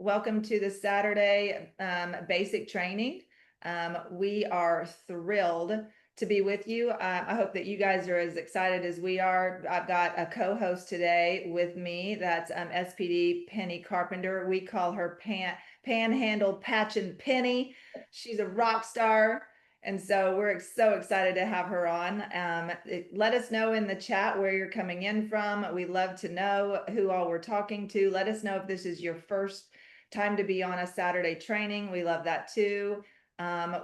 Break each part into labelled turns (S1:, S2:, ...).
S1: Welcome to the Saturday basic training. We are thrilled to be with you. I hope that you guys are as excited as we are. I've got a co-host today with me. That's SPD Penny Carpenter. We call her Panhandle Patchin' Penny. She's a rock star. And so we're so excited to have her on. Let us know in the chat where you're coming in from. We love to know who all we're talking to. Let us know if this is your first time to be on a Saturday training. We love that too.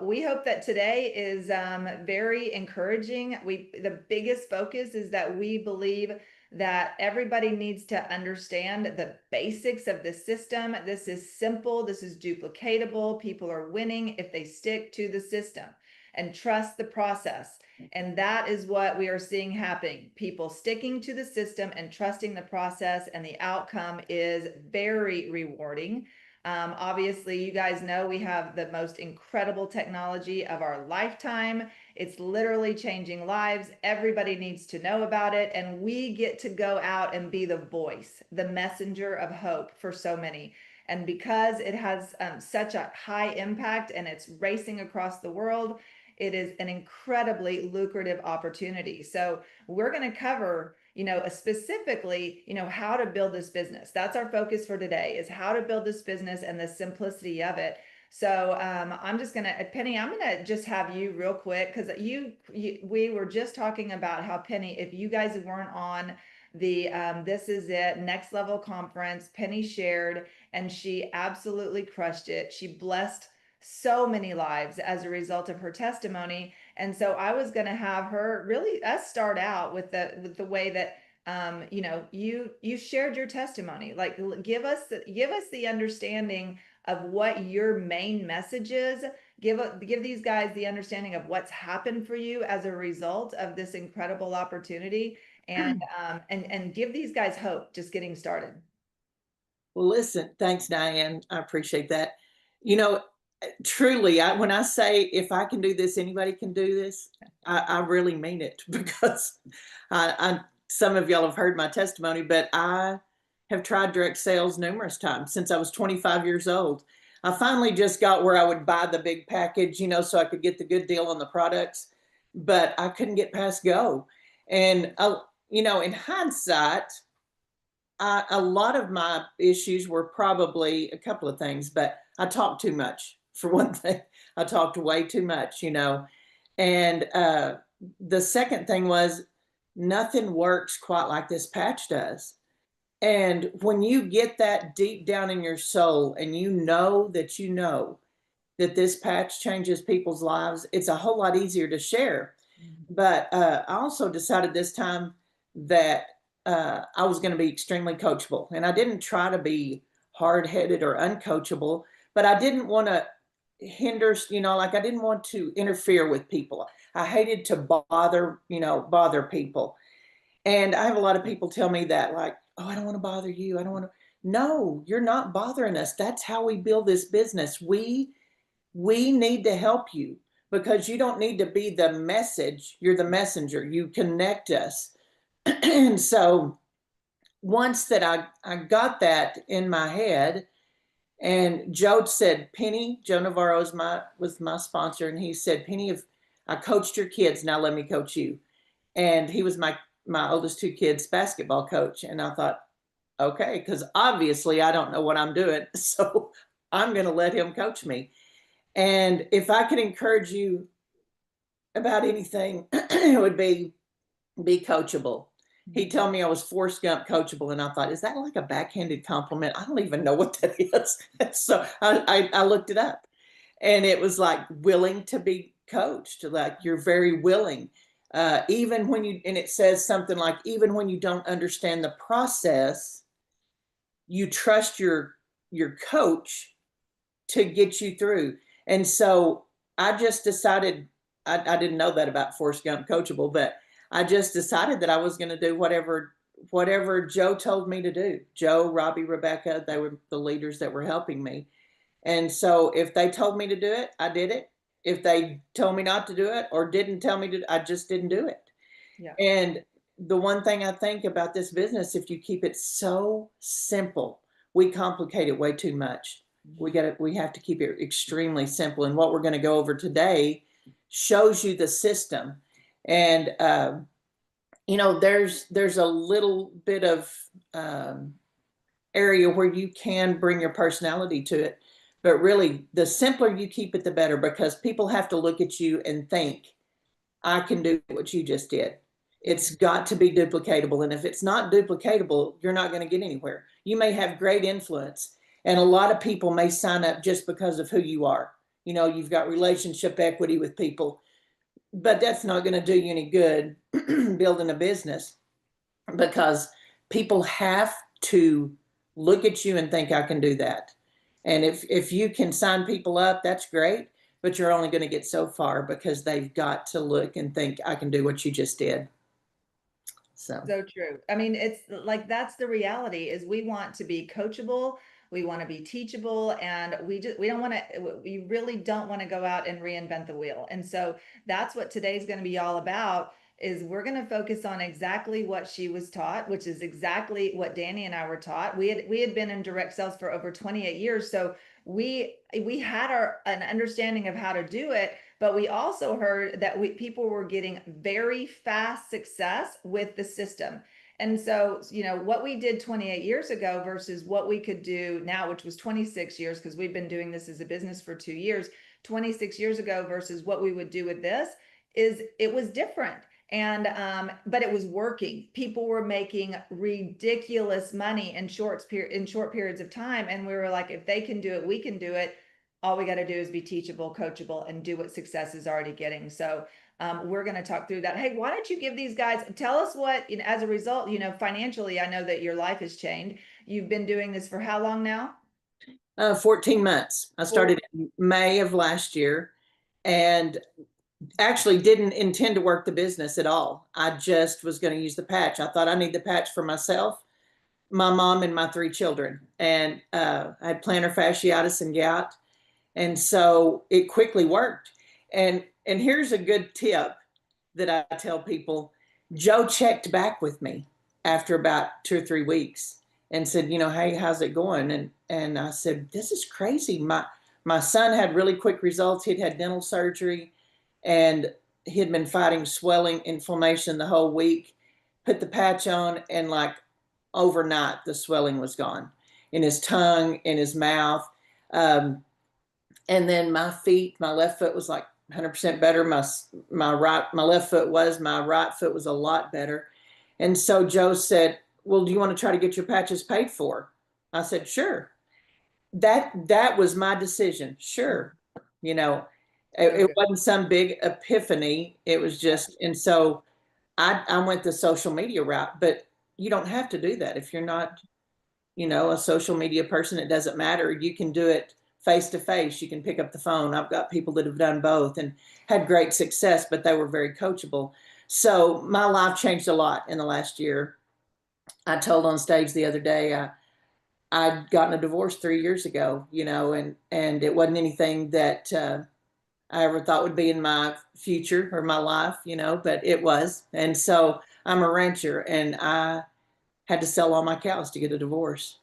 S1: We hope that today is very encouraging. The biggest focus is that we believe that everybody needs to understand the basics of the system. This is simple. This is duplicatable. People are winning if they stick to the system and trust the process. And that is what we are seeing happening. People sticking to the system and trusting the process, and the outcome is very rewarding. Obviously, you guys know we have the most incredible technology of our lifetime. It's literally changing lives. Everybody needs to know about it. And we get to go out and be the voice, the messenger of hope for so many. And because it has such a high impact and it's racing across the world, it is an incredibly lucrative opportunity. So we're going to cover, specifically, how to build this business. That's our focus for today, is how to build this business and the simplicity of it. So I'm just gonna, Penny, I'm gonna just have you real quick, because we were just talking about how, Penny, if you guys weren't on the This Is It Next Level conference, Penny shared, and she absolutely crushed it. She blessed so many lives as a result of her testimony. And so I was going to have her really us start out with the way that you shared your testimony. Like, give us the understanding of what your main message is. Give these guys the understanding of what's happened for you as a result of this incredible opportunity, and give these guys hope just getting started.
S2: Well, listen, thanks, Diane. I appreciate that. Truly, when I say if I can do this, anybody can do this, I really mean it, because some of y'all have heard my testimony, but I have tried direct sales numerous times since I was 25 years old. I finally just got where I would buy the big package, so I could get the good deal on the products, but I couldn't get past go. And, in hindsight, a lot of my issues were probably a couple of things, but I talked too much. For one thing, I talked way too much, and the second thing was, nothing works quite like this patch does. And when you get that deep down in your soul, and you know that this patch changes people's lives, it's a whole lot easier to share. But I also decided this time that I was going to be extremely coachable. And I didn't try to be hard-headed or uncoachable, but I didn't want to hinder, I didn't want to interfere with people. I hated to bother people. And I have a lot of people tell me that, like, oh, I don't want to bother you. I don't want to. No, you're not bothering us. That's how we build this business. We need to help you, because you don't need to be the message. You're the messenger. You connect us. And so once that I got that in my head, and Joe said, Penny, Joe Navarro was my sponsor, and he said, Penny, if I coached your kids, now let me coach you. And he was my oldest two kids' basketball coach. And I thought, okay, because obviously I don't know what I'm doing, so I'm going to let him coach me. And if I could encourage you about anything, it would be coachable. He told me I was Forrest Gump coachable, and I thought, is that like a backhanded compliment? I don't even know what that is. So I looked it up, and it was like willing to be coached, like you're very willing. Even when and it says something like, even when you don't understand the process, you trust your coach to get you through. And so I just decided, I didn't know that about Forrest Gump coachable, but I just decided that I was going to do whatever Joe told me to do. Joe, Robbie, Rebecca, they were the leaders that were helping me. And so if they told me to do it, I did it. If they told me not to do it or didn't tell me to, I just didn't do it. Yeah. And the one thing I think about this business, if you keep it so simple, we complicate it way too much. We have to keep it extremely simple. And what we're going to go over today shows you the system. And, there's a little bit of area where you can bring your personality to it. But really, the simpler you keep it, the better, because people have to look at you and think, I can do what you just did. It's got to be duplicatable. And if it's not duplicatable, you're not going to get anywhere. You may have great influence, and a lot of people may sign up just because of who you are. You've got relationship equity with people, but that's not going to do you any good building a business, because people have to look at you and think, I can do that. And if you can sign people up, that's great, but you're only going to get so far, because they've got to look and think, I can do what you just did. So
S1: true. I mean, it's like, that's the reality, is we want to be coachable. We want to be teachable, and we don't want to, we really don't want to go out and reinvent the wheel. And so that's what today's going to be all about, is we're going to focus on exactly what she was taught, which is exactly what Danny and I were taught. We had been in direct sales for over 28 years. So we had an understanding of how to do it, but we also heard that people were getting very fast success with the system. And so, what we did 28 years ago versus what we could do now, which was 26 years, because we've been doing this as a business for 2 years, 26 years ago versus what we would do with this, it was different. And but it was working. People were making ridiculous money in short periods of time. And we were like, if they can do it, we can do it. All we got to do is be teachable, coachable, and do what success is already getting. So we're going to talk through that. Hey, why don't you give these guys, tell us what, as a result, financially, I know that your life has changed. You've been doing this for how long now?
S2: 14 months. I started in May of last year, and actually didn't intend to work the business at all. I just was going to use the patch. I thought, I need the patch for myself, my mom, and my 3 children. And I had plantar fasciitis and gout. And so it quickly worked. And here's a good tip that I tell people. Joe checked back with me after about 2 or 3 weeks and said, hey, how's it going? And I said, this is crazy. My son had really quick results. He'd had dental surgery, and he had been fighting swelling, inflammation the whole week. Put the patch on, and like overnight, the swelling was gone in his tongue, in his mouth. And then my feet, my left foot was like 100% better. My left foot was, my right foot was a lot better. And so Joe said, well, do you want to try to get your patches paid for? I said, sure. That was my decision. Sure. It wasn't some big epiphany. It was just, and so I went the social media route, but you don't have to do that. If you're not, a social media person, it doesn't matter. You can do it face to face. You can pick up the phone. I've got people that have done both and had great success, but they were very coachable. So my life changed a lot in the last year. I told on stage the other day, I'd gotten a divorce 3 years ago, and it wasn't anything that I ever thought would be in my future or my life, but it was. And so I'm a rancher, and I had to sell all my cows to get a divorce.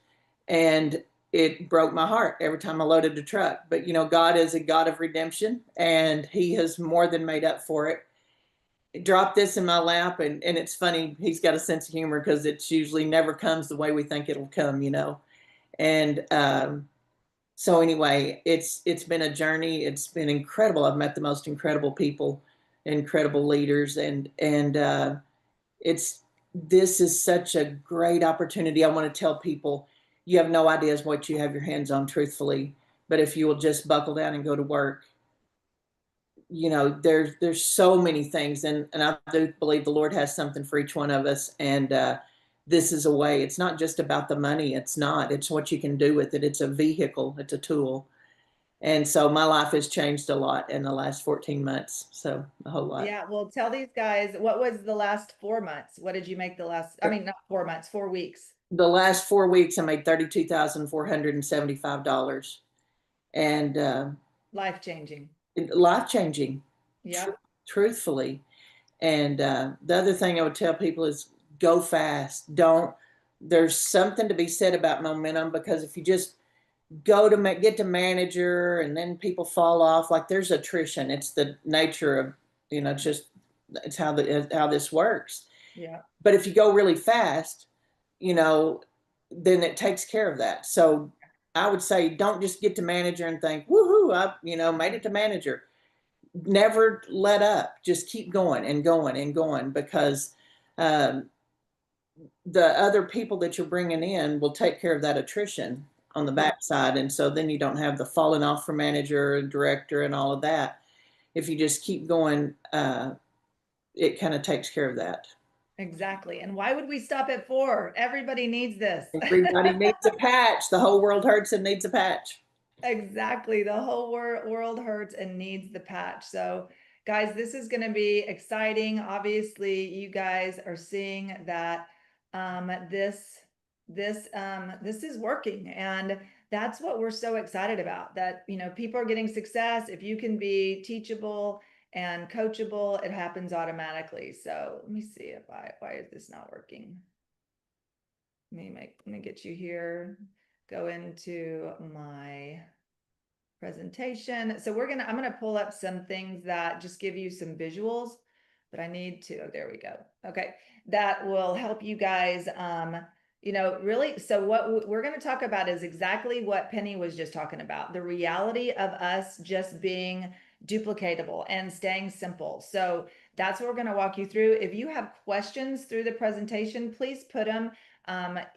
S2: And it broke my heart every time I loaded a truck. But, God is a God of redemption, and He has more than made up for it. Dropped this in my lap, and it's funny. He's got a sense of humor, because it usually never comes the way we think it'll come, And so anyway, it's been a journey. It's been incredible. I've met the most incredible people, incredible leaders, and this is such a great opportunity. I want to tell people, you have no ideas what you have your hands on, truthfully. But if you will just buckle down and go to work, there's so many things, and I do believe the Lord has something for each one of us. And this is a way. It's not just about the money. It's what you can do with it. It's a vehicle. It's a tool. And so my life has changed a lot in the last 14 months. So a whole lot.
S1: Yeah. Well, tell these guys, what was the last 4 months? What did you make not 4 months, 4 weeks?
S2: The last 4 weeks, I made $32,475. And
S1: Life changing.
S2: Life changing.
S1: Yeah.
S2: Truthfully. And the other thing I would tell people is, go fast. Don't there's something to be said about momentum, because if you just go to get to manager and then people fall off, like there's attrition. It's the nature of, just it's how this works.
S1: Yeah.
S2: But if you go really fast, you know, then it takes care of that. So I would say don't just get to manager and think, woohoo, I, made it to manager. Never let up. Just keep going and going and going, because um, the other people that you're bringing in will take care of that attrition on the backside. And so then you don't have the falling off for manager and director and all of that. If you just keep going, it kind of takes care of that.
S1: Exactly. And why would we stop at 4? Everybody needs this.
S2: Everybody needs a patch. The whole world hurts and needs a patch.
S1: Exactly. The whole world hurts and needs the patch. So, guys, this is going to be exciting. Obviously, you guys are seeing that this is working, and that's what we're so excited about. That people are getting success. If you can be teachable and coachable, it happens automatically. So let me see if why is this not working? Let me get you here. Go into my presentation. So I'm gonna pull up some things that just give you some visuals, but I need to, oh, there we go. Okay, that will help you guys, really. So what we're gonna talk about is exactly what Penny was just talking about, the reality of us just being duplicatable and staying simple. So that's what we're gonna walk you through. If you have questions through the presentation, please put them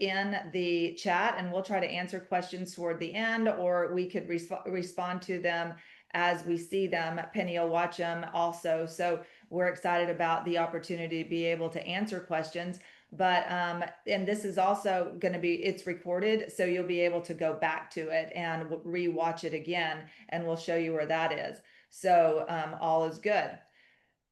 S1: in the chat, and we'll try to answer questions toward the end, or we could respond to them as we see them. Penny will watch them also. So we're excited about the opportunity to be able to answer questions. But and this is also going to be, it's recorded, so you'll be able to go back to it and re-watch it again, and we'll show you where that is. So all is good.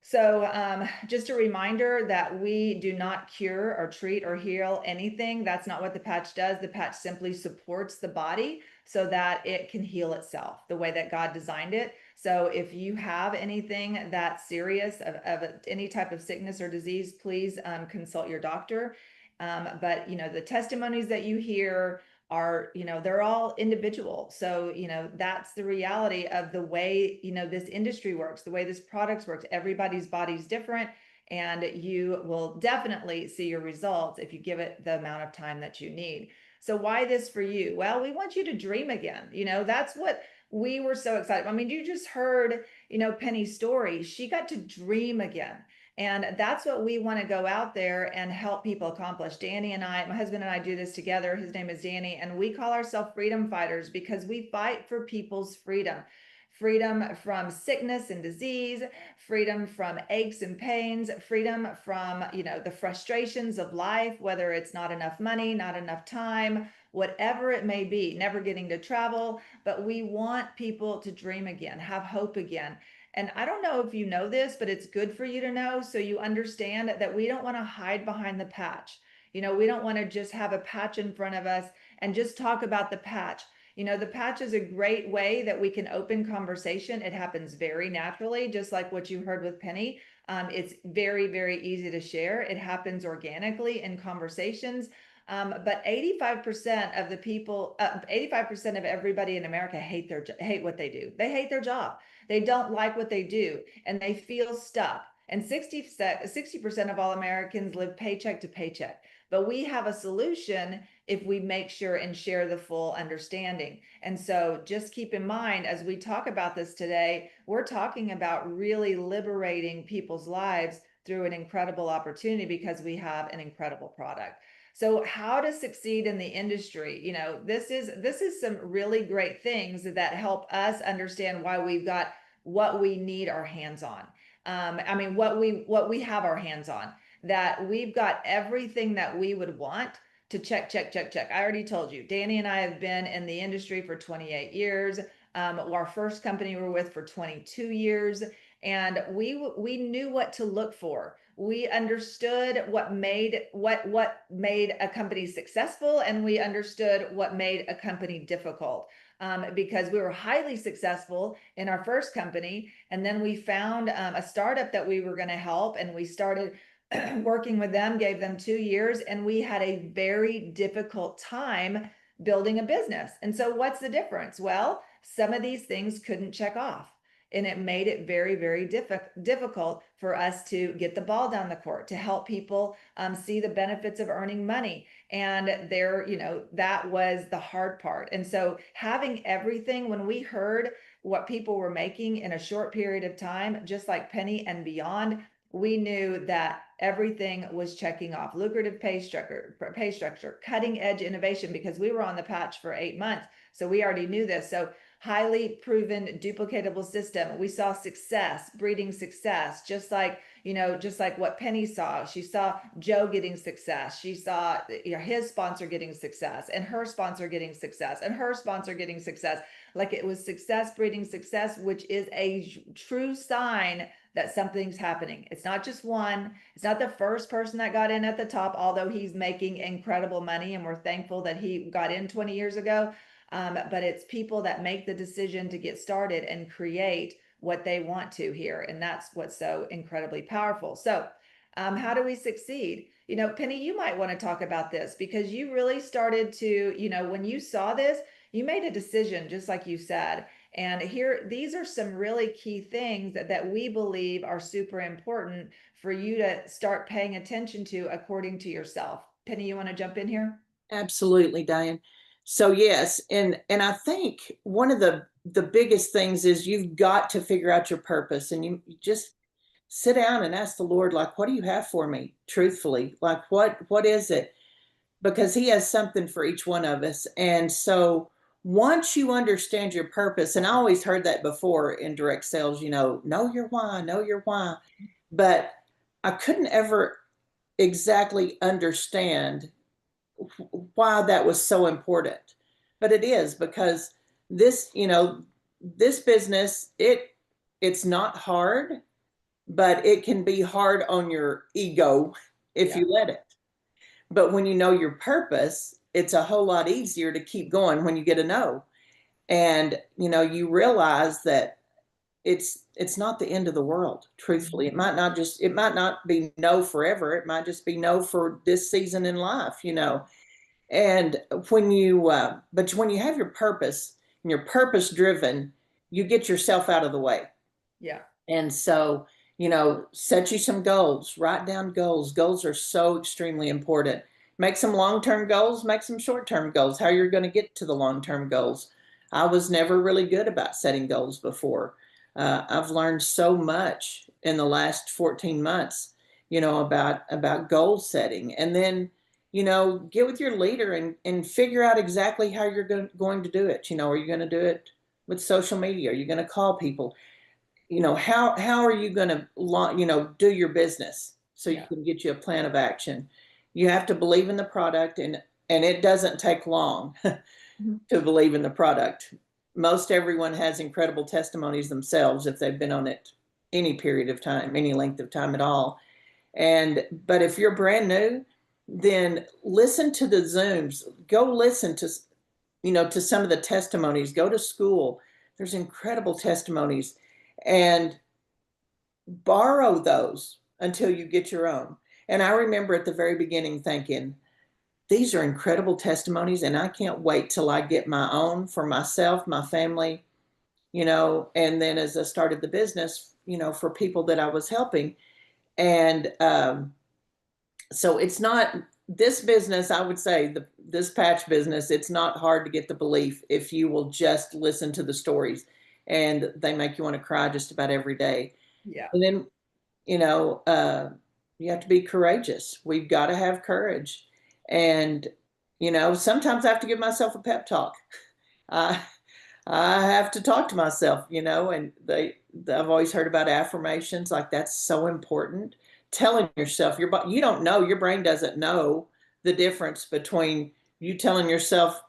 S1: So just a reminder that we do not cure or treat or heal anything. That's not what the patch does. The patch simply supports the body so that it can heal itself the way that God designed it. So if you have anything that's serious of any type of sickness or disease, please consult your doctor. But the testimonies that you hear are, they're all individual. So, that's the reality of the way, this industry works, the way this product works. Everybody's body's different, and you will definitely see your results if you give it the amount of time that you need. So why this for you? Well, we want you to dream again. That's what we were so excited. I mean, you just heard, Penny's story. She got to dream again. And that's what we want to go out there and help people accomplish. Danny and I, my husband and I do this together. His name is Danny, and we call ourselves freedom fighters because we fight for people's freedom. Freedom from sickness and disease, freedom from aches and pains, freedom from, the frustrations of life, whether it's not enough money, not enough time, whatever it may be, never getting to travel. But we want people to dream again, have hope again. And I don't know if you know this, but it's good for you to know so you understand that we don't want to hide behind the patch. We don't want to just have a patch in front of us and just talk about the patch. The patch is a great way that we can open conversation. It happens very naturally, just like what you heard with Penny. It's very, very easy to share. It happens organically in conversations. But 85% of the people, 85% of everybody in America hate what they do. They hate their job. They don't like what they do, and they feel stuck. And 60% of all Americans live paycheck to paycheck. But we have a solution if we make sure and share the full understanding. And so just keep in mind, as we talk about this today, we're talking about really liberating people's lives through an incredible opportunity because we have an incredible product. So how to succeed in the industry, this is some really great things that help us understand why we've got what we need our hands on. I mean, what we have our hands on, that we've got everything that we would want to check. I already told you, Danny and I have been in the industry for 28 years. Our first company we were with for 22 years, and we knew what to look for. We understood what made a company successful, and we understood what made a company difficult. Because we were highly successful in our first company, and then we found a startup that we were going to help, and we started working with them, gave them 2 years, and we had a very difficult time building a business. And so what's the difference? Well, some of these things couldn't check off. And it made it very, very difficult for us to get the ball down the court, to help people see the benefits of earning money. And there, that was the hard part. And so having everything, when we heard what people were making in a short period of time, just like Penny and beyond, we knew that everything was checking off. Lucrative pay structure, cutting edge innovation, because we were on the patch for 8 months. So we already knew this. So highly proven, duplicatable system. We saw success breeding success, just like what Penny saw. She saw Joe getting success. She saw his sponsor getting success, and her sponsor getting success, and her sponsor getting success. Like, it was success breeding success, which is a true sign that something's happening. It's not just one. It's not the first person that got in at the top, although he's making incredible money and we're thankful that he got in 20 years ago. But it's people that make the decision to get started and create what they want to here. And that's what's so incredibly powerful. So how do we succeed? Penny, you might want to talk about this, because you really started to, when you saw this, you made a decision, just like you said. And here, these are some really key things that we believe are super important for you to start paying attention to according to yourself. Penny, you want to jump in here?
S2: Absolutely, Diane. So yes, and I think one of the biggest things is you've got to figure out your purpose, and you just sit down and ask the Lord, like, what do you have for me? Truthfully, like, what is it? Because He has something for each one of us. And so once you understand your purpose, and I always heard that before in direct sales, know your why, know your why. But I couldn't ever exactly understand why that was so important. But it is, because this, this business, it's not hard, but it can be hard on your ego if you let it. But when you know your purpose, it's a whole lot easier to keep going when you get a no. And you realize that it's not the end of the world. Truthfully, it might not be no forever. It might just be no for this season in life. And when but when you have your purpose and you're purpose driven, you get yourself out of the way.
S1: Yeah.
S2: And so, set you some goals, write down goals. Goals are so extremely important. Make some long-term goals, make some short-term goals, how you're going to get to the long-term goals. I was never really good about setting goals before. I've learned so much in the last 14 months, about goal setting. And then, get with your leader and figure out exactly how you're going to do it. Are you going to do it with social media? Are you going to call people? How are you going to, do your business so you can get you a plan of action? You have to believe in the product, and it doesn't take long to believe in the product. Most everyone has incredible testimonies themselves if they've been on it any period of time, any length of time at all. But if you're brand new, then listen to the Zooms. Go listen to, to some of the testimonies. Go to school. There's incredible testimonies, and borrow those until you get your own. And I remember at the very beginning thinking, these are incredible testimonies, and I can't wait till I get my own for myself, my family, and then as I started the business, for people that I was helping. And so it's not this business, I would say this patch business, it's not hard to get the belief if you will just listen to the stories, and they make you want to cry just about every day.
S1: Yeah.
S2: And then, you have to be courageous. We've got to have courage. And, sometimes I have to give myself a pep talk. I have to talk to myself, and I've always heard about affirmations. Like, that's so important. Telling yourself, you don't know, your brain doesn't know the difference between you telling yourself,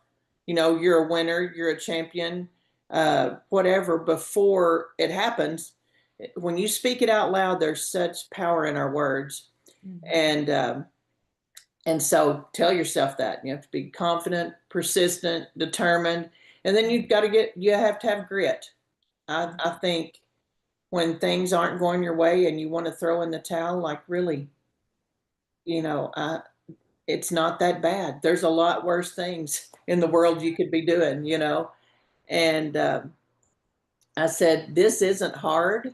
S2: you're a winner, you're a champion, whatever, before it happens. When you speak it out loud, there's such power in our words. And so tell yourself that you have to be confident, persistent, determined, and then you have to have grit. I think when things aren't going your way and you want to throw in the towel, like, really, you know, it's not that bad. There's a lot worse things in the world you could be doing, you know? And I said, this isn't hard.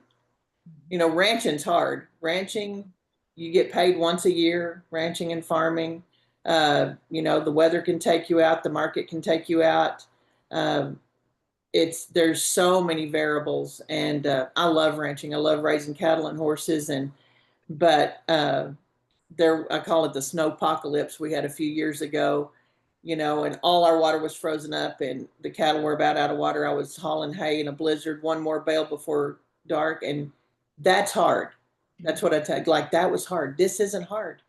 S2: You know, ranching's hard. Ranching, you get paid once a year, ranching and farming. You know, the weather can take you out, the market can take you out. Um, there's so many variables, and I love ranching. I love raising cattle and horses, and but there I call it the snow apocalypse we had a few years ago, you know, and all our water was frozen up and the cattle were about out of water. I was hauling hay in a blizzard, one more bale before dark, and that's hard. That's what I tell you. Like that was hard. This isn't hard.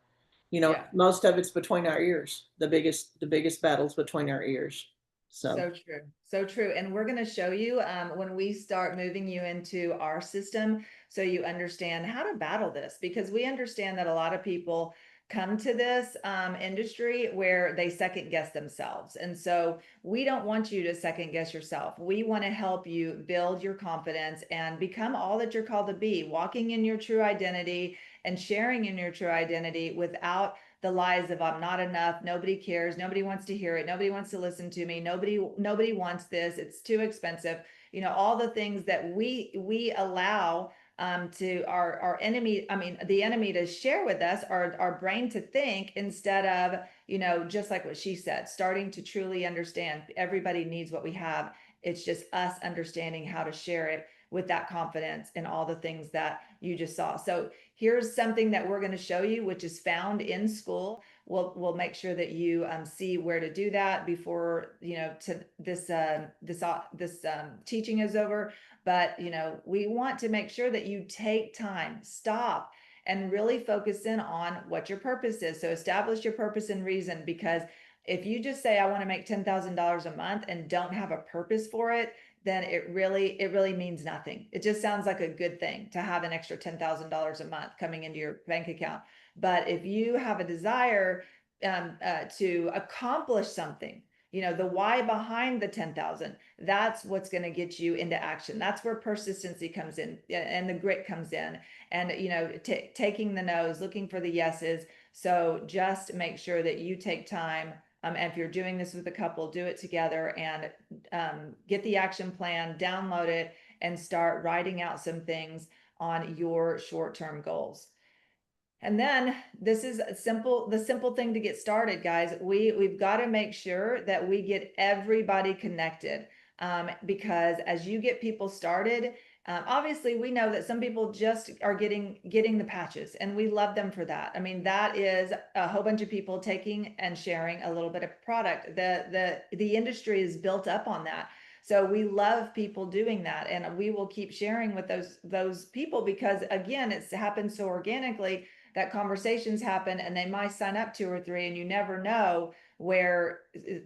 S2: You know,
S1: Yeah.
S2: most of it's between our ears. The biggest battles between our ears. So
S1: So true. So true. And we're going to show you when we start moving you into our system so you understand how to battle this, because we understand that a lot of people come to this industry where they second guess themselves. And so we don't want you to second guess yourself. We want to help you build your confidence and become all that you're called to be, walking in your true identity and sharing in your true identity without the lies of I'm not enough, nobody cares, nobody wants to hear it, nobody wants to listen to me, nobody wants this, it's too expensive. You know, all the things that we allow to our enemy, I mean the enemy, to share with us, our brain to think, instead of, you know, just like what she said, starting to truly understand everybody needs what we have. It's just us understanding how to share it with that confidence and all the things that you just saw. So here's something that we're going to show you, which is found in school. We'll make sure that you see where to do that before, you know, to this teaching is over. But you know, we want to make sure that you take time, stop, and really focus in on what your purpose is. So establish your purpose and reason, because if you just say I want to make $10,000 a month and don't have a purpose for it, then it really means nothing. It just sounds like a good thing to have an extra $10,000 a month coming into your bank account. But if you have a desire to accomplish something, you know, the why behind the 10,000, that's what's going to get you into action. That's where persistency comes in and the grit comes in, and, you know, taking the no's, looking for the yeses. So just make sure that you take time. And if you're doing this with a couple, do it together and get the action plan, download it, and start writing out some things on your short-term goals. And then this is the simple thing to get started, guys. We've got to make sure that we get everybody connected, because as you get people started, obviously we know that some people just are getting the patches, and we love them for that. I mean, that is a whole bunch of people taking and sharing a little bit of product. The industry is built up on that. So we love people doing that, and we will keep sharing with those people, because again, it's happened so organically that conversations happen, and they might sign up two or three, and you never know where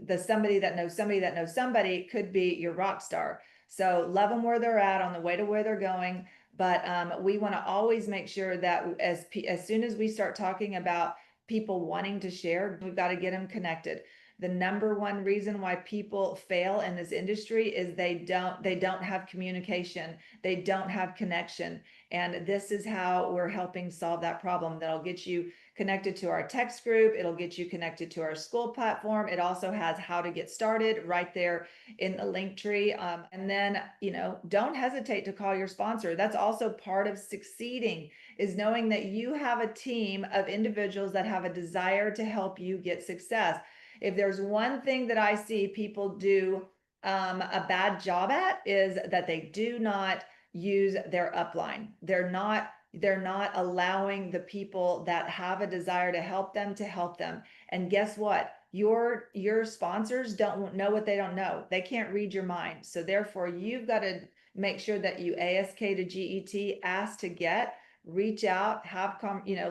S1: the somebody that knows somebody that knows somebody could be your rock star. So love them where they're at on the way to where they're going. But we want to always make sure that as soon as we start talking about people wanting to share, we've got to get them connected. The number one reason why people fail in this industry is they don't have communication, they don't have connection. And this is how we're helping solve that problem. That'll get you connected to our text group. It'll get you connected to our school platform. It also has how to get started right there in the link tree. And then, you know, don't hesitate to call your sponsor. That's also part of succeeding, is knowing that you have a team of individuals that have a desire to help you get success. If there's one thing that I see people do a bad job at, is that they do not use their upline. They're not allowing the people that have a desire to help them to help them. And guess what? Your sponsors don't know what they don't know. They can't read your mind. So therefore, you've got to make sure that you ASK to GET, ask to get, reach out,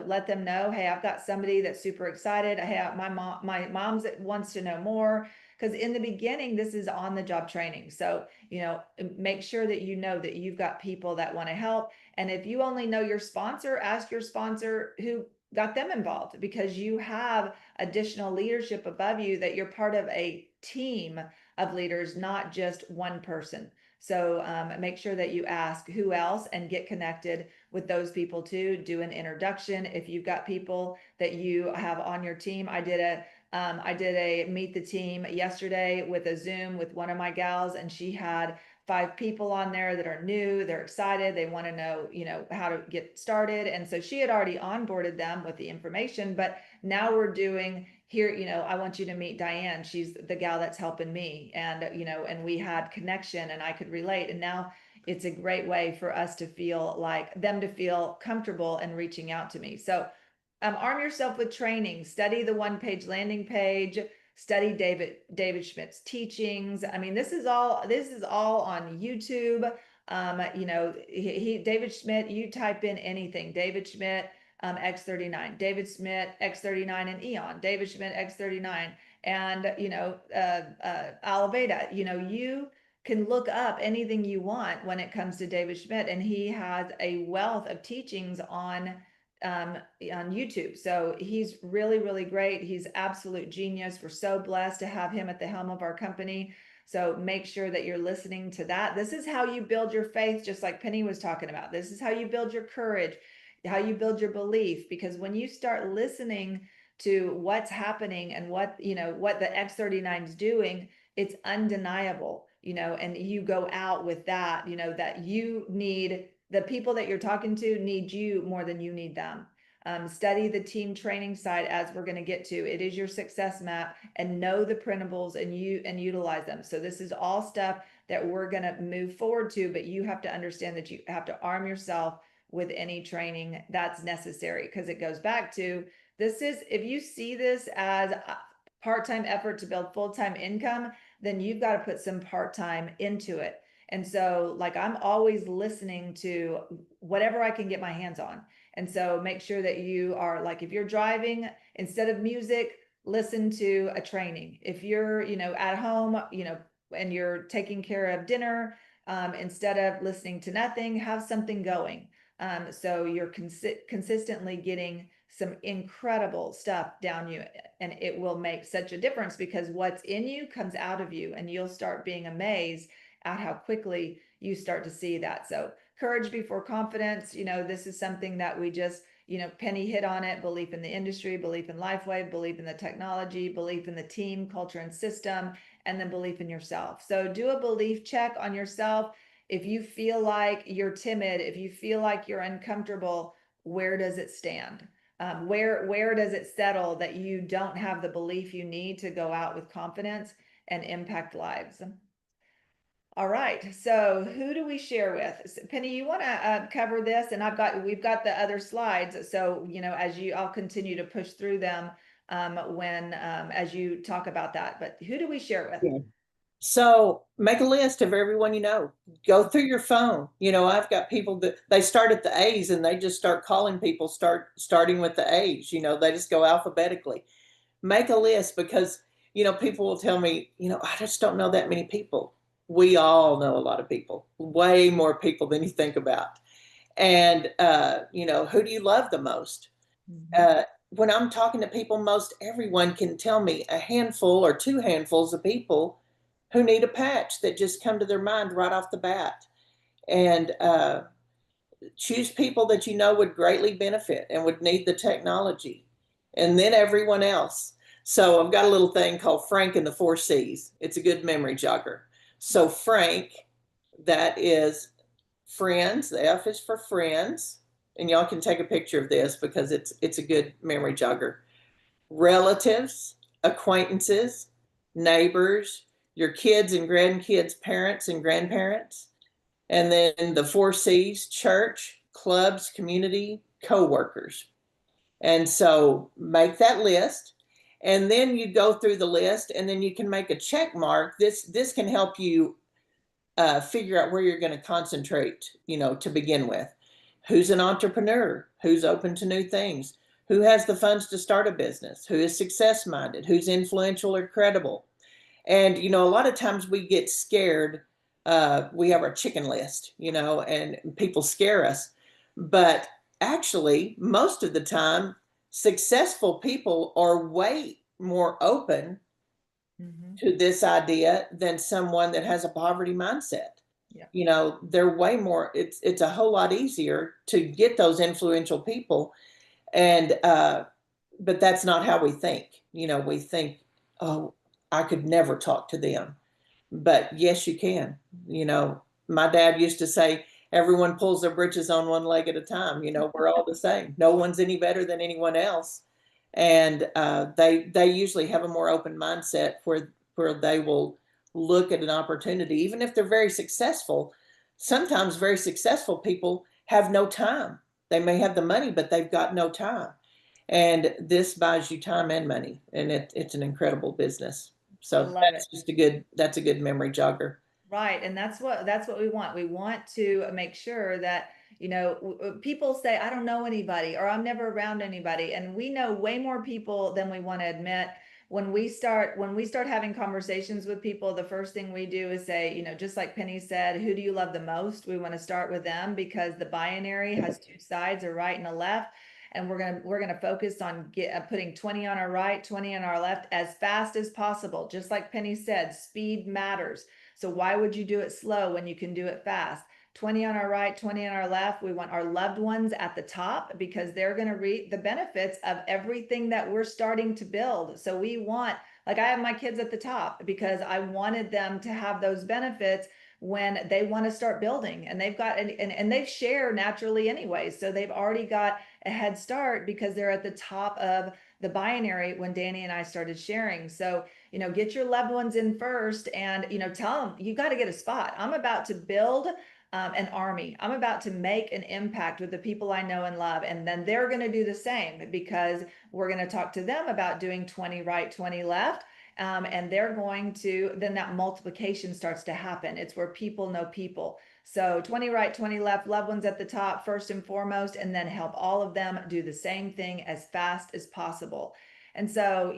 S1: let them know, hey, I've got somebody that's super excited. Hey, my mom's that wants to know more. Because in the beginning, this is on the job training. So, you know, make sure that you know that you've got people that want to help. And if you only know your sponsor, ask your sponsor who got them involved, because you have additional leadership above you, that you're part of a team of leaders, not just one person. So make sure that you ask who else and get connected with those people too. Do an introduction. If you've got people that you have on your team, I did a meet the team yesterday with a Zoom with one of my gals, and she had 5 people on there that are new. They're excited. They want to know, how to get started. And so she had already onboarded them with the information, but now we're doing here, I want you to meet Diane. She's the gal that's helping me. And, and we had connection and I could relate. And now it's a great way for us to feel like them to feel comfortable and reaching out to me. So arm yourself with training, study the one-page landing page, study David Schmidt's teachings. I mean, this is all on YouTube. David Schmidt, you type in anything, David Schmidt, X39, David Schmidt, X39 and Eon, David Schmidt, X39, and Alaveda, you can look up anything you want when it comes to David Schmidt, and he has a wealth of teachings on YouTube. So he's really, really great. He's absolute genius. We're so blessed to have him at the helm of our company. So make sure that you're listening to that. This is how you build your faith, just like Penny was talking about. This is how you build your courage, how you build your belief, because when you start listening to what's happening and what the X39 is doing, it's undeniable, and you go out with that, that you need the people that you're talking to need you more than you need them. Study the team training side, as we're going to get to. It is your success map, and know the printables and utilize them. So this is all stuff that we're going to move forward to, but you have to understand that you have to arm yourself with any training that's necessary, because it goes back to this is, if you see this as a part-time effort to build full-time income, then you've got to put some part-time into it. And so like, I'm always listening to whatever I can get my hands on. And so make sure that you are like, if you're driving, instead of music, listen to a training. If you're, at home, and you're taking care of dinner, instead of listening to nothing, have something going. So you're consistently getting some incredible stuff down you, and it will make such a difference, because what's in you comes out of you, and you'll start being amazed at how quickly you start to see that. So courage before confidence, this is something that we just, Penny hit on it: belief in the industry, belief in LifeWave, belief in the technology, belief in the team, culture, and system, and then belief in yourself. So do a belief check on yourself. If you feel like you're timid, if you feel like you're uncomfortable, where does it stand? Where does it settle that you don't have the belief you need to go out with confidence and impact lives? All right, so who do we share with? Penny, you want to cover this? And we've got the other slides. So, I'll continue to push through them as you talk about that. But who do we share with?
S2: Yeah. So make a list of everyone you know. Go through your phone. I've got people that they start at the A's and they just start calling people starting with the A's. They just go alphabetically. Make a list, because people will tell me, I just don't know that many people. We all know a lot of people, way more people than you think about. And who do you love the most? When I'm talking to people, most everyone can tell me a handful or 2 handfuls of people who need a patch that just come to their mind right off the bat. And choose people that would greatly benefit and would need the technology, and then everyone else. So I've got a little thing called Frank and the 4 C's. It's a good memory jogger. So Frank, that is friends. The F is for friends. And y'all can take a picture of this because it's a good memory jogger. Relatives, acquaintances, neighbors, your kids and grandkids, parents and grandparents. And then the 4 C's: church, clubs, community, coworkers. And so make that list. And then you go through the list, and then you can make a check mark. This can help you figure out where you're going to concentrate, to begin with. Who's an entrepreneur? Who's open to new things? Who has the funds to start a business? Who is success minded? Who's influential or credible? And, a lot of times we get scared. We have our chicken list, and people scare us. But actually, most of the time, successful people are way more open
S1: Mhm.
S2: to this idea than someone that has a poverty mindset.
S1: Yeah.
S2: You know, they're way more, it's a whole lot easier to get those influential people. And but that's not how we think. You know, we think, oh, I could never talk to them. But yes, you can. You know, my dad used to say, everyone pulls their britches on one leg at a time. You know, we're all the same. No one's any better than anyone else. And they usually have a more open mindset where they will look at an opportunity, even if they're very successful. Sometimes very successful people have no time. They may have the money, but they've got no time. And this buys you time and money, and it's an incredible business.
S1: I
S2: So
S1: love it.
S2: that's a good memory jogger.
S1: Right. And that's what we want. We want to make sure that, people say, I don't know anybody or I'm never around anybody. And we know way more people than we want to admit. When we start having conversations with people, the first thing we do is say, just like Penny said, who do you love the most? We want to start with them because the binary has two sides, a right and a left. And we're gonna focus on putting 20 on our right, 20 on our left as fast as possible. Just like Penny said, speed matters. So why would you do it slow when you can do it fast? 20 on our right, 20 on our left. We want our loved ones at the top because they're going to reap the benefits of everything that we're starting to build. So we want, like, I have my kids at the top because I wanted them to have those benefits when they want to start building, and they've got and they share naturally anyway, so they've already got a head start because they're at the top of the binary when Danny and I started sharing. So get your loved ones in first, and tell them you got to get a spot. I'm about to build an army. I'm about to make an impact with the people I know and love, and then they're going to do the same because we're going to talk to them about doing 20 right, 20 left. And they're going to, then that multiplication starts to happen. It's where people know people. So 20 right, 20 left, loved ones at the top first and foremost, and then help all of them do the same thing as fast as possible. And so,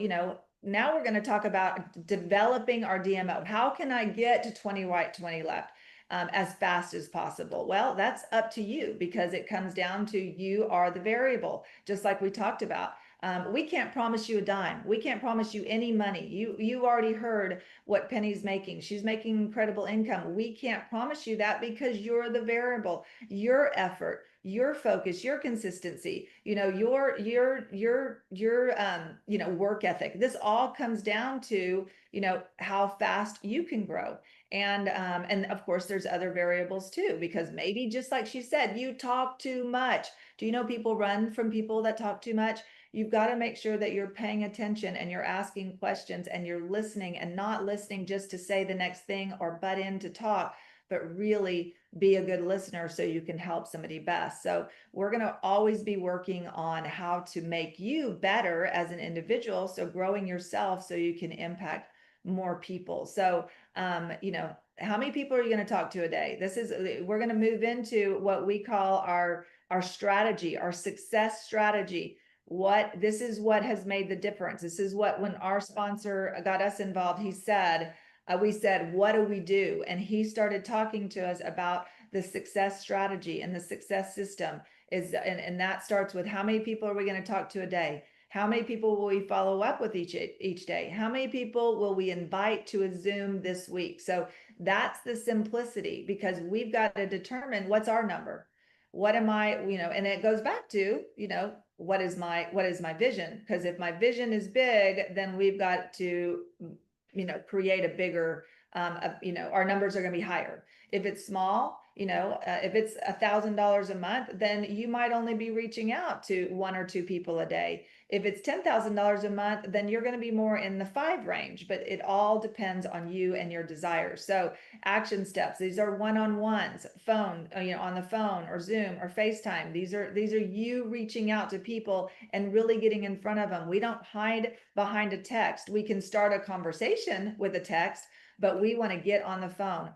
S1: now we're going to talk about developing our DMO. How can I get to 20 right, 20 left? As fast as possible? Well, that's up to you because it comes down to you are the variable, just like we talked about. We can't promise you a dime. We can't promise you any money. You already heard what Penny's making. She's making incredible income. We can't promise you that because you're the variable. Your effort, your focus, your consistency, your work ethic. This all comes down to how fast you can grow. And of course there's other variables too, because maybe just like she said, you talk too much. Do you know people run from people that talk too much? You've got to make sure that you're paying attention and you're asking questions and you're listening, and not listening just to say the next thing or butt in to talk, but really be a good listener so you can help somebody best. So we're going to always be working on how to make you better as an individual, so growing yourself so you can impact more people. So how many people are you going to talk to a day? We're going to move into what we call our strategy, our success strategy. This is what has made the difference. This is what, when our sponsor got us involved, we said, what do we do? And he started talking to us about the success strategy and the success system and that starts with, how many people are we going to talk to a day? How many people will we follow up with each day? How many people will we invite to a Zoom this week? So that's the simplicity, because we've got to determine what's our number. What am I, and it goes back to, what is my vision? Because if my vision is big, then we've got to, create a bigger, our numbers are going to be higher. If it's small, if it's $1,000 a month, then you might only be reaching out to one or two people a day. If it's $10,000 a month, then you're going to be more in the 5 range, but it all depends on you and your desires. So action steps, these are one-on-ones, phone, on the phone or Zoom or FaceTime. These are you reaching out to people and really getting in front of them. We don't hide behind a text. We can start a conversation with a text, but we want to get on the phone.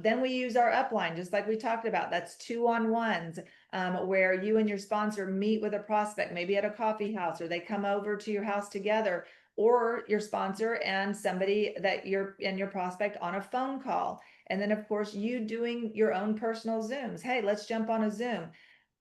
S1: Then we use our upline, just like we talked about. That's 2-on-1s, where you and your sponsor meet with a prospect, maybe at a coffee house, or they come over to your house together, or your sponsor and somebody that you're and your prospect on a phone call. And then of course you doing your own personal Zooms. Hey, let's jump on a Zoom.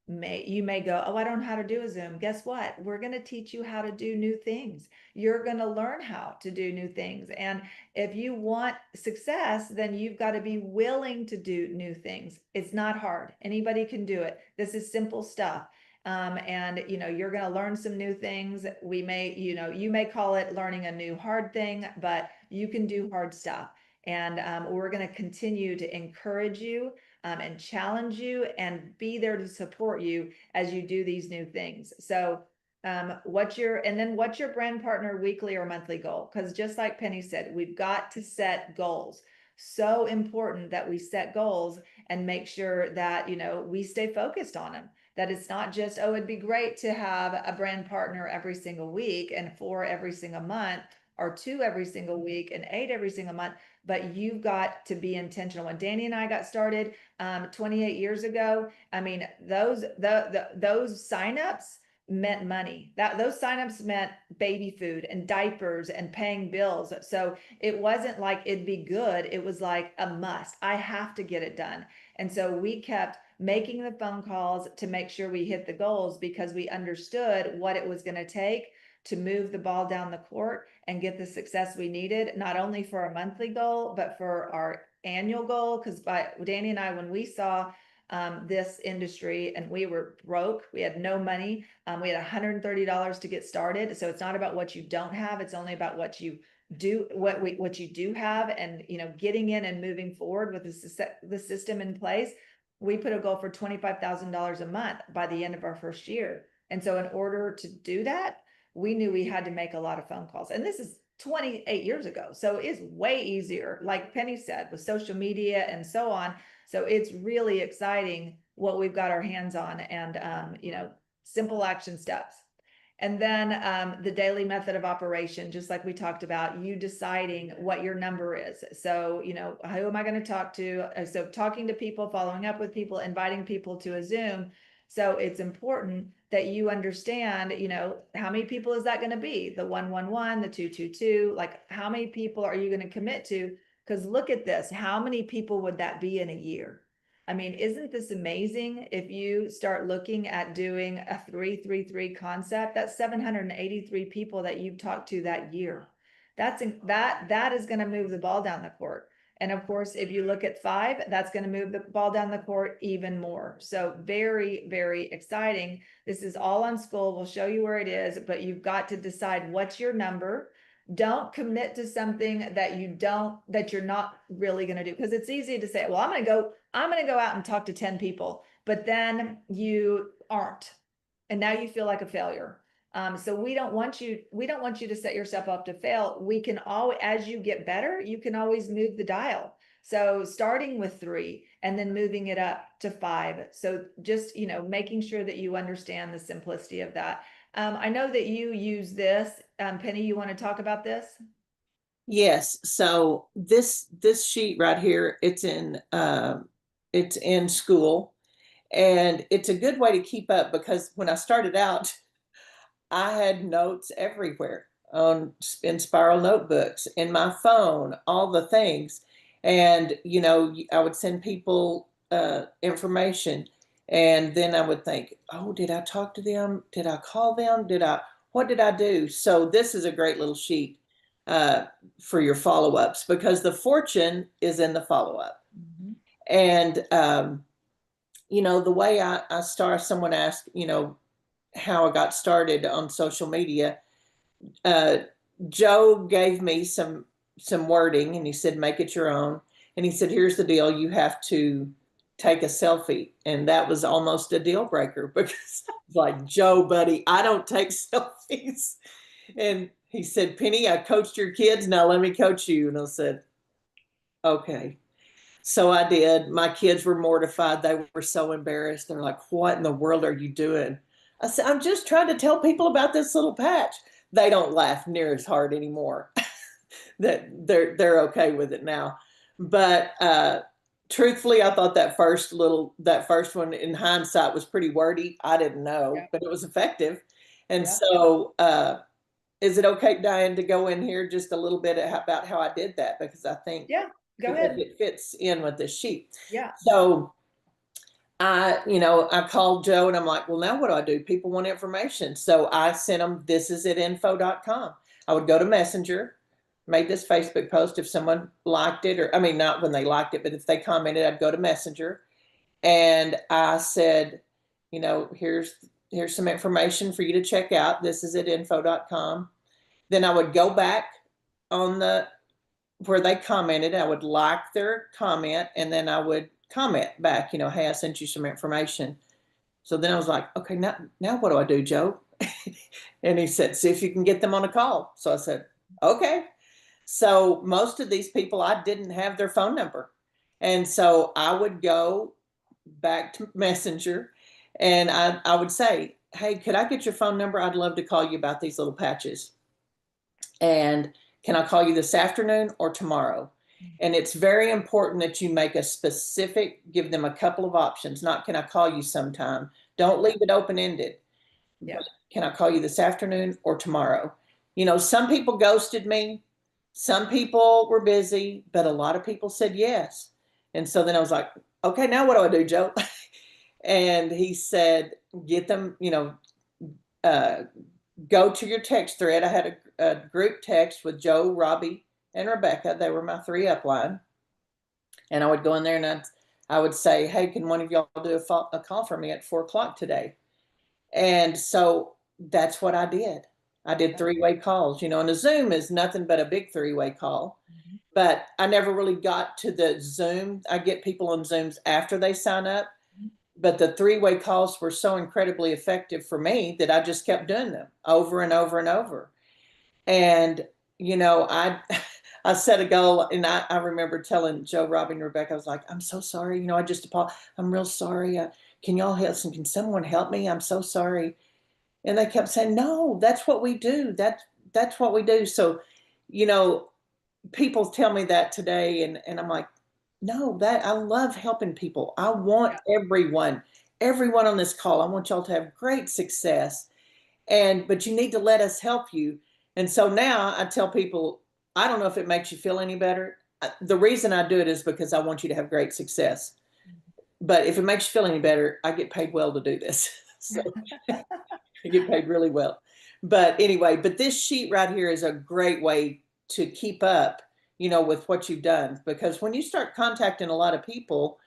S1: you may go, oh, I don't know how to do a Zoom. Guess what? We're going to teach you how to do new things. You're going to learn how to do new things. And if you want success, then you've got to be willing to do new things. It's not hard. Anybody can do it. This is simple stuff. And you're going to learn some new things. We may, you may call it learning a new hard thing, but you can do hard stuff. And we're going to continue to encourage you and challenge you and be there to support you as you do these new things. So what's your brand partner weekly or monthly goal? Because just like Penny said, we've got to set goals. So important that we set goals and make sure that we stay focused on them. That it's not just, oh, it'd be great to have a brand partner every single week and 4 every single month, or 2 every single week and 8 every single month, but you've got to be intentional. When Danny and I got started 28 years ago, I mean, those signups meant money. Those signups meant baby food and diapers and paying bills. So it wasn't like it'd be good. It was like a must. I have to get it done. And so we kept making the phone calls to make sure we hit the goals, because we understood what it was going to take to move the ball down the court and get the success we needed, not only for our monthly goal, but for our annual goal. Because by Danny and I, when we saw this industry and we were broke, we had no money, we had $130 to get started. So it's not about what you don't have, it's only about what you do, what you do have. And getting in and moving forward with the system in place, we put a goal for $25,000 a month by the end of our first year. And so in order to do that, we knew we had to make a lot of phone calls. And this is 28 years ago. So it's way easier, like Penny said, with social media and so on. So it's really exciting what we've got our hands on, and simple action steps. And then the daily method of operation, just like we talked about, you deciding what your number is. So, who am I going to talk to? So talking to people, following up with people, inviting people to a Zoom. So it's important that you understand, how many people is that going to be? The 111, the 222, like how many people are you going to commit to? Because look at this, how many people would that be in a year? I mean, isn't this amazing? If you start looking at doing a 3-3-3 concept, that's 783 people that you've talked to that year. That is going to move the ball down the court. And of course, if you look at 5, that's going to move the ball down the court even more. So very, very exciting. This is all on school. We'll show you where it is, but you've got to decide what's your number. Don't commit to something that you're not really going to do, because it's easy to say, well, I'm going to go out and talk to 10 people, but then you aren't. And now you feel like a failure. So we don't want you to set yourself up to fail. We can always, as you get better, you can always move the dial. So starting with 3 and then moving it up to 5. So just, making sure that you understand the simplicity of that. I know that you use this. Penny, you want to talk about this?
S2: Yes. So this sheet right here, it's in school, and it's a good way to keep up, because when I started out, I had notes everywhere in spiral notebooks, in my phone, all the things. And, I would send people information, and then I would think, oh, did I talk to them? Did I call them? What did I do? So this is a great little sheet for your follow-ups, because the fortune is in the follow-up.
S1: Mhm.
S2: And, the way I start, someone asked, how I got started on social media. Joe gave me some wording, and he said, make it your own. And he said, here's the deal. You have to take a selfie. And that was almost a deal breaker, because I was like, Joe, buddy, I don't take selfies. And he said, Penny, I coached your kids. Now let me coach you. And I said, okay. So I did. My kids were mortified. They were so embarrassed. They're like, what in the world are you doing? I said, I'm just trying to tell people about this little patch. They don't laugh near as hard anymore. That they're okay with it now. But truthfully, I thought that first one in hindsight was pretty wordy. I didn't know,
S1: Yeah.
S2: but it was effective. And
S1: Yeah.
S2: so is it okay, Diane, to go in here just a little bit about how I did that? Because I think
S1: Yeah, go
S2: because
S1: ahead.
S2: it fits in with this sheet.
S1: Yeah.
S2: So I called Joe and I'm like, well, now what do I do? People want information. So I sent them, this is at info.com. I would go to Messenger, made this Facebook post. If someone liked it, or I mean, not when they liked it, but if they commented, I'd go to Messenger. And I said, here's some information for you to check out. This is at info.com. Then I would go back on the where they commented, I would like their comment, and then I would comment back, hey, I sent you some information. So then I was like, okay, now what do I do, Joe? And he said, see if you can get them on a call. So I said, okay. So most of these people, I didn't have their phone number. And so I would go back to Messenger and I would say, hey, could I get your phone number? I'd love to call you about these little patches. And can I call you this afternoon or tomorrow? And it's very important that you make a specific, give them a couple of options, not can I call you sometime? Don't leave it open-ended.
S1: Yeah.
S2: Can I call you this afternoon or tomorrow? Some people ghosted me. Some people were busy, but a lot of people said yes. And so then I was like, okay, now what do I do, Joe? And he said, get them, go to your text thread. I had a group text with Joe, Robbie, and Rebecca. They were my 3 upline. And I would go in there and I would say, hey, can one of y'all do a call for me at 4 o'clock today? And so that's what I did. I did 3-way calls, and a Zoom is nothing but a big 3-way call.
S1: Mhm.
S2: But I never really got to the Zoom. I get people on Zooms after they sign up. But the 3-way calls were so incredibly effective for me that I just kept doing them over and over and over. And, I I set a goal and I remember telling Joe, Robbie, and Rebecca, I was like, I'm so sorry. I just I'm real sorry. Can y'all help? Can someone help me? I'm so sorry. And they kept saying, no, that's what we do. That's what we do. So, you know, people tell me that today and I'm like, no, that I love helping people. I want
S1: Yeah.
S2: everyone on this call. I want y'all to have great success. But you need to let us help you. And so now I tell people, I don't know if it makes you feel any better. The reason I do it is because I want you to have great success. But if it makes you feel any better, I get paid well to do this. So I get paid really well. But anyway, this sheet right here is a great way to keep up, with what you've done. Because when you start contacting a lot of people,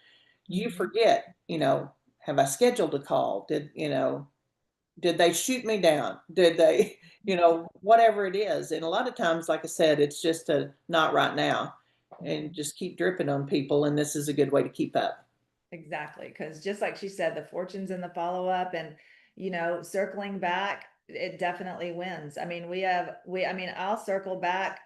S2: you forget, have I scheduled a call? Did they shoot me down? Did they, whatever it is. And a lot of times, like I said, it's just a not right now and just keep dripping on people. And this is a good way to keep up.
S1: Exactly. Because just like she said, the fortunes in the follow up and, circling back, it definitely wins. I mean, I mean, I'll circle back,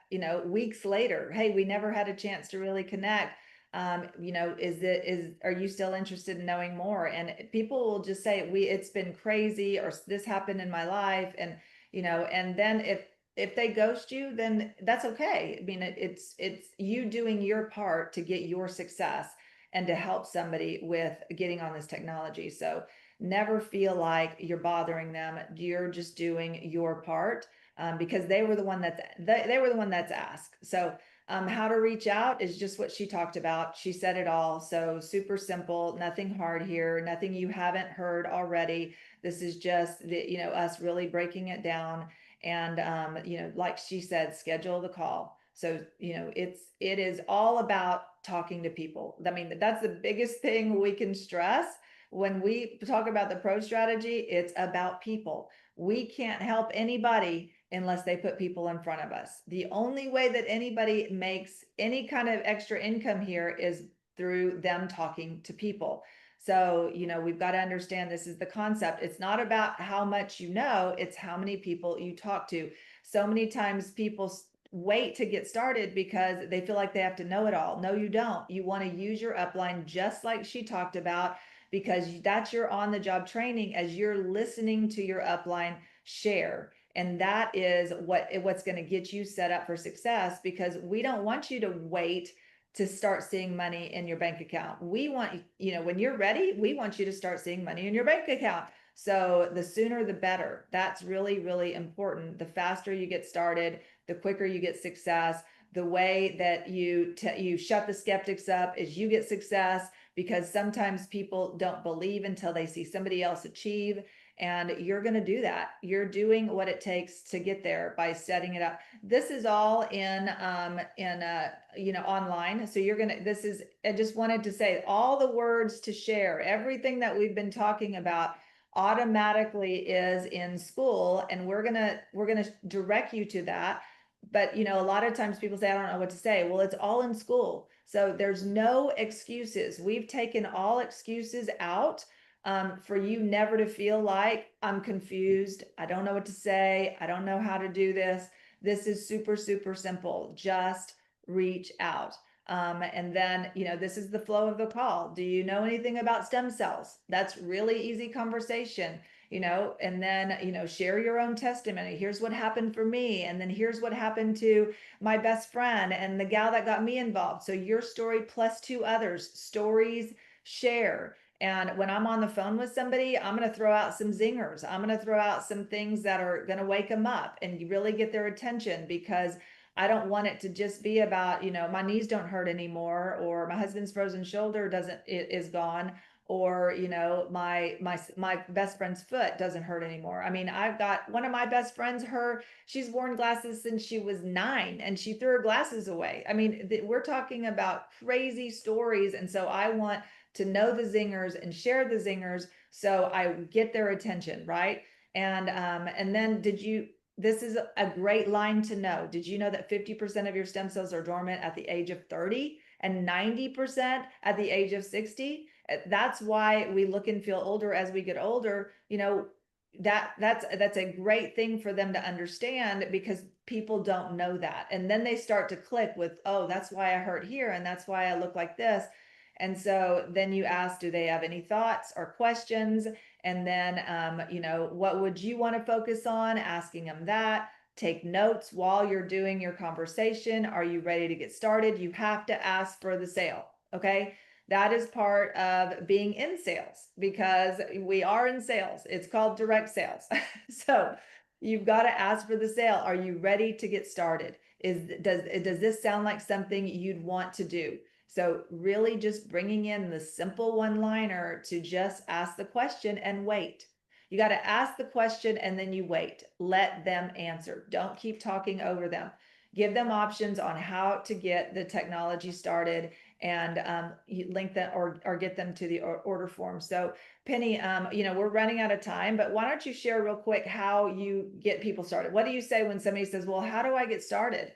S1: weeks later. Hey, we never had a chance to really connect. Are you still interested in knowing more? And people will just say, it's been crazy or this happened in my life. And, and then if they ghost you, then that's okay. I mean, it's you doing your part to get your success and to help somebody with getting on this technology. So never feel like you're bothering them. You're just doing your part because they were the one they were the one that's asked. So how to reach out is just what she talked about. She said it all. So super simple, nothing hard here, nothing you haven't heard already. This is just us really breaking it down. And like she said, schedule the call. So, it is all about talking to people. I mean, that's the biggest thing we can stress when we talk about the pro strategy. It's about people. We can't help anybody unless they put people in front of us. The only way that anybody makes any kind of extra income here is through them talking to people. So, we've got to understand this is the concept. It's not about how much it's how many people you talk to. So many times people wait to get started because they feel like they have to know it all. No, you don't. You want to use your upline just like she talked about, because that's your on the job training as you're listening to your upline share. And that is what's going to get you set up for success, because we don't want you to wait to start seeing money in your bank account. We want, when you're ready, we want you to start seeing money in your bank account. So the sooner the better. That's really, really important. The faster you get started, the quicker you get success. The way that you shut the skeptics up is you get success, because sometimes people don't believe until they see somebody else achieve. And you're going to do that. You're doing what it takes to get there by setting it up. This is all in online. So you're going to, this is, I just wanted to say all the words to share, everything that we've been talking about automatically is in school, and we're going to direct you to that. But a lot of times people say, I don't know what to say. Well, it's all in school. So there's no excuses. We've taken all excuses out, for you never to feel like I'm confused. I don't know what to say. I don't know how to do this. This is super, super simple. Just reach out. And then, this is the flow of the call. Do you know anything about stem cells? That's really easy conversation, and then, share your own testimony. Here's what happened for me. And then here's what happened to my best friend and the gal that got me involved. So your story plus two others, stories share. And when I'm on the phone with somebody, I'm going to throw out some zingers. I'm going to throw out some things that are going to wake them up and really get their attention, because I don't want it to just be about, my knees don't hurt anymore, or my husband's frozen shoulder is gone, or, my best friend's foot doesn't hurt anymore. I mean, I've got one of my best friends, she's worn glasses since she was 9 and she threw her glasses away. I mean, we're talking about crazy stories. And so I want to know the zingers and share the zingers so I get their attention, right? And then this is a great line to know. Did you know that 50% of your stem cells are dormant at the age of 30 and 90% at the age of 60? That's why we look and feel older as we get older. That's a great thing for them to understand, because people don't know that. And then they start to click with, oh, that's why I hurt here, and that's why I look like this. And so then you ask, do they have any thoughts or questions? And then, what would you want to focus on? Asking them that. Take notes while you're doing your conversation. Are you ready to get started? You have to ask for the sale. Okay. That is part of being in sales, because we are in sales. It's called direct sales. So you've got to ask for the sale. Are you ready to get started? Does this sound like something you'd want to do? So really just bringing in the simple one-liner to just ask the question and wait. You got to ask the question and then you wait. Let them answer. Don't keep talking over them. Give them options on how to get the technology started, and you link that or get them to the order form. So Penny, we're running out of time, but why don't you share real quick how you get people started? What do you say when somebody says, well, how do I get started?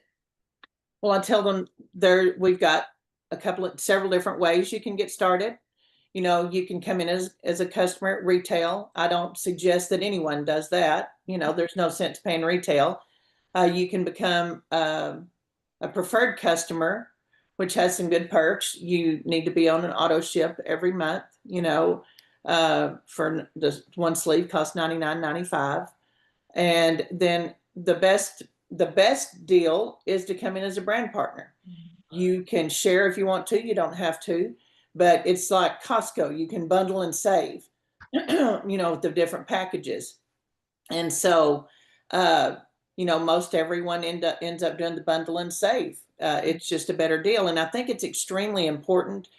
S2: Well, I tell them we've got several different ways you can get started. You can come in as a customer at retail. I don't suggest that anyone does that. There's no sense paying retail. You can become a preferred customer, which has some good perks. You need to be on an auto ship every month. For the one sleeve costs $99.95. And then the best deal is to come in as a brand partner. You can share if you want to. You don't have to, but it's like Costco. You can bundle and save, with the different packages. And so, most everyone ends up doing the bundle and save. It's just a better deal. And I think it's extremely important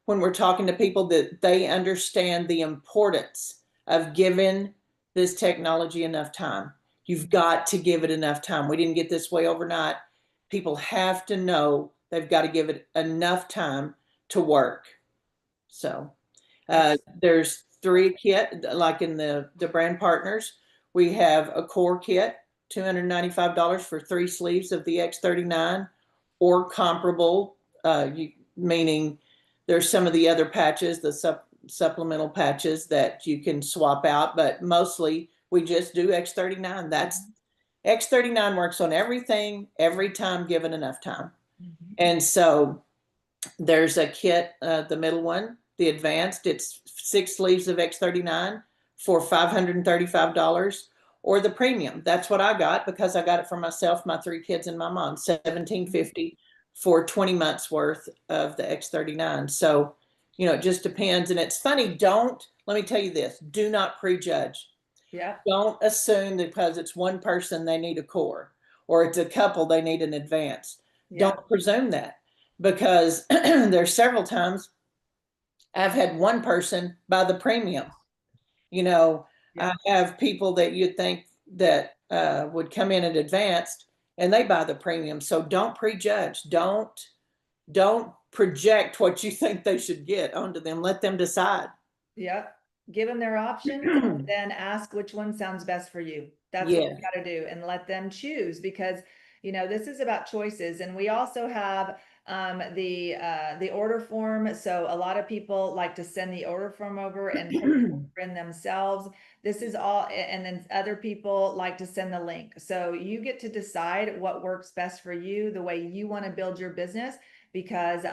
S2: when we're talking to people that they understand the importance of giving this technology enough time. You've got to give it enough time. We didn't get this way overnight. People have to know they've got to give it enough time to work. So there's 3 kit, like in the brand partners. We have a core kit, $295 for 3 sleeves of the X39, or comparable, meaning there's some of the other patches, the supplemental patches that you can swap out, but mostly we just do X39. X39 works on everything, every time, given enough time. Mm-hmm. And so there's a kit, the middle one, the advanced, it's 6 sleeves of X39 for $535, or the premium. That's what I got, because I got it for myself, my 3 kids, and my mom, $1,750 for 20 months worth of the X39. So, it just depends. And it's funny, let me tell you this, do not prejudge. Yeah. Don't assume that because it's one person, they need a core, or it's a couple, they need an advanced. Yeah. Don't presume that, because there's several times I've had one person buy the premium. You know, I
S1: Yeah.
S2: have people that you'd think that would come in at advanced and they buy the premium. So don't prejudge. Don't project what you think they should get onto them. Let them decide.
S1: Yep. Give them their options and then ask which one sounds best for you. That's what
S2: Yeah.
S1: we got to do and let them choose because, this is about choices. And we also have the order form. So a lot of people like to send the order form over and put the order in themselves. This is all, and then other people like to send the link. So you get to decide what works best for you, the way you want to build your business because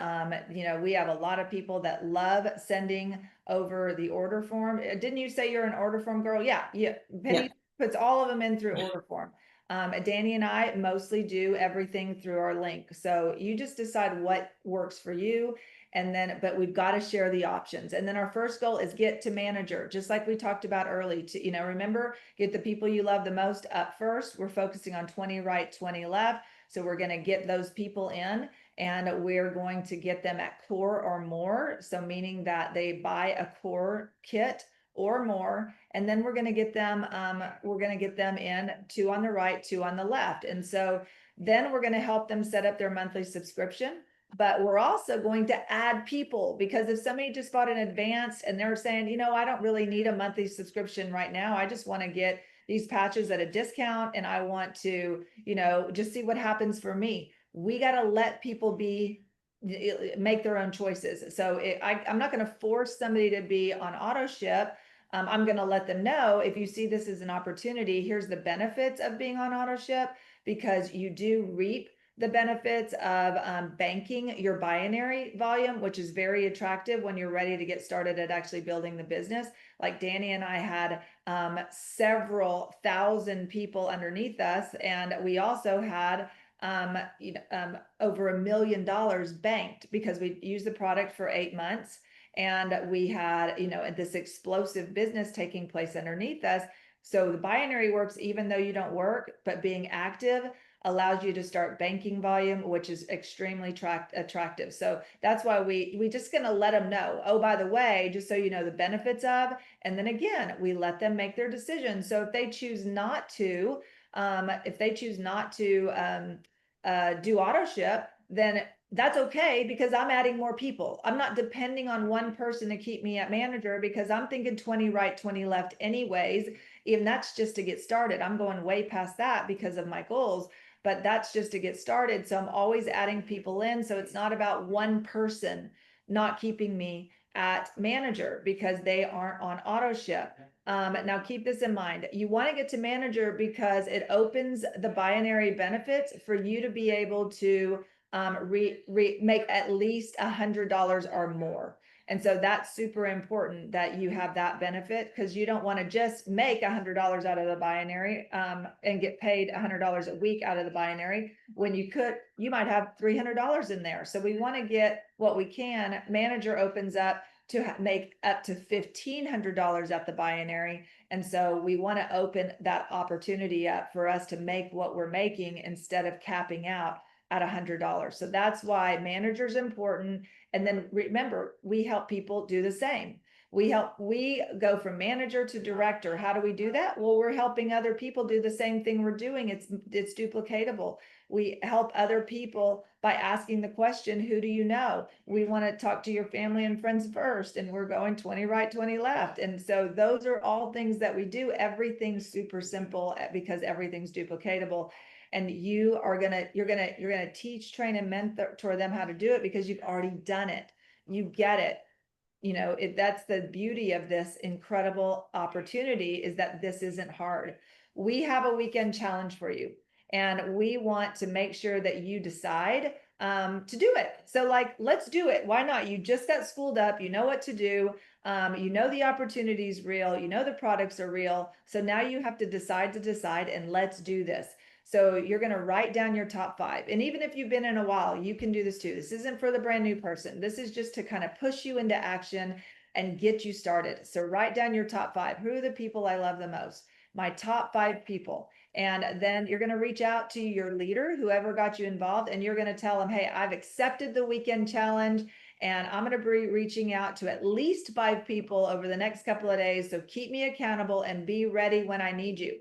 S1: we have a lot of people that love sending over the order form. Didn't you say you're an order form girl? Yeah, yeah.
S2: Yeah.
S1: Penny puts all of them in through order form. Danny and I mostly do everything through our link. So you just decide what works for you. And then, but we've got to share the options. And then our first goal is get to manager, just like we talked about early to, remember, get the people you love the most up first. We're focusing on 20 right, 20 left. So we're going to get those people in and we're going to get them at core or more. So meaning that they buy a core kit or more, and then we're going to get them in 2 on the right, 2 on the left. And so then we're going to help them set up their monthly subscription. But we're also going to add people because if somebody just bought an advanced and they're saying, I don't really need a monthly subscription right now, I just want to get these patches at a discount and I want to, just see what happens for me. We got to let people make their own choices. So I'm not going to force somebody to be on auto ship. I'm going to let them know if you see this as an opportunity, here's the benefits of being on auto ship because you do reap the benefits of banking your binary volume, which is very attractive when you're ready to get started at actually building the business. Like Danny and I had several thousand people underneath us, and we also had over $1 million banked because we used the product for 8 months and we had this explosive business taking place underneath us. So the binary works even though you don't work, but being active allows you to start banking volume, which is extremely attractive. So that's why we just going to let them know, oh, by the way, just so you know the benefits of, and then again, we let them make their decision. So if they choose not to do auto ship, then that's okay because I'm adding more people. I'm not depending on one person to keep me at manager because I'm thinking 20 right, 20 left anyways. Even that's just to get started. I'm going way past that because of my goals, but that's just to get started. So I'm always adding people in. So it's not about one person not keeping me at manager because they aren't on auto ship. Now keep this in mind. You want to get to manager because it opens the binary benefits for you to be able to make at least $100 or more. And so that's super important that you have that benefit because you don't want to just make $100 out of the binary and get paid $100 a week out of the binary when you might have $300 in there. So we want to get what we can. Manager opens up to make up to $1,500 at the binary. And so we want to open that opportunity up for us to make what we're making instead of capping out at $100. So that's why manager's important. And then remember, we help people do the same. We go from manager to director. How do we do that? Well, we're helping other people do the same thing we're doing. It's duplicatable. We help other people by asking the question, who do you know? We want to talk to your family and friends first, and we're going 20 right, 20 left. And so those are all things that we do. Everything's super simple because everything's duplicatable. And you're gonna teach, train, and mentor them how to do it because you've already done it. You get it. That's the beauty of this incredible opportunity is that this isn't hard. We have a weekend challenge for you, and we want to make sure that you decide to do it. So let's do it. Why not? You just got schooled up. You know what to do. The opportunity is real. The products are real. So now you have to decide and let's do this. So you're going to write down your top 5. And even if you've been in a while, you can do this too. This isn't for the brand new person. This is just to kind of push you into action and get you started. So write down your top 5. Who are the people I love the most? My top 5 people. And then you're going to reach out to your leader, whoever got you involved, and you're going to tell them, hey, I've accepted the weekend challenge And I'm going to be reaching out to at least 5 people over the next couple of days. So keep me accountable and be ready when I need you.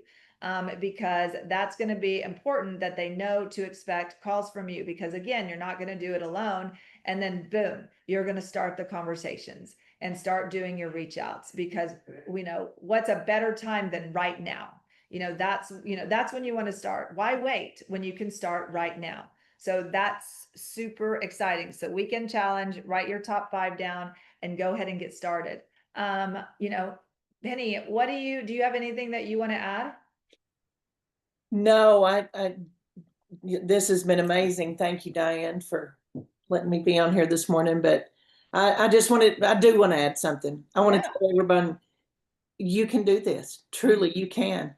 S1: Because that's going to be important that they know to expect calls from you, because again, you're not going to do it alone. And then boom, you're going to start the conversations and start doing your reach outs, because we know what's a better time than right now. That's when you want to start. Why wait when you can start right now? So that's super exciting. So weekend challenge, write your top 5 down and go ahead and get started. Penny, do you have anything that you want to add?
S2: No, this has been amazing. Thank you, Diane, for letting me be on here this morning. But I do want to add something. I want to tell everyone, you can do this. Truly, you can.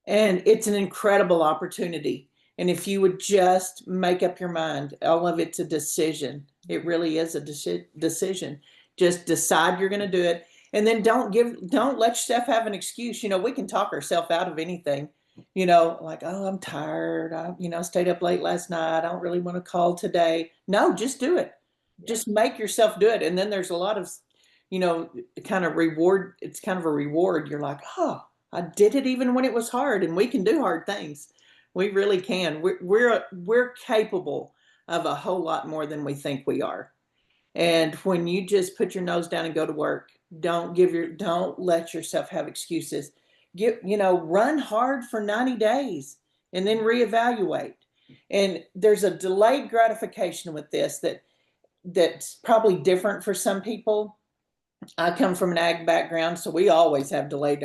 S2: And it's an incredible opportunity. And if you would just make up your mind, all of it's a decision. It really is a decision. Just decide you're going to do it. And then don't let yourself have an excuse. We can talk ourselves out of anything, like, oh, I'm tired. I stayed up late last night. I don't really want to call today. No, just do it. Yeah. Just make yourself do it. And then there's a lot of, kind of reward. It's kind of a reward. You're like, oh, I did it even when it was hard, and we can do hard things. We really can. We're capable of a whole lot more than we think we are. And when you just put your nose down and go to work, don't let yourself have excuses. Run hard for 90 days and then reevaluate. And there's a delayed gratification with this that's probably different for some people. I come from an ag background, so we always have delayed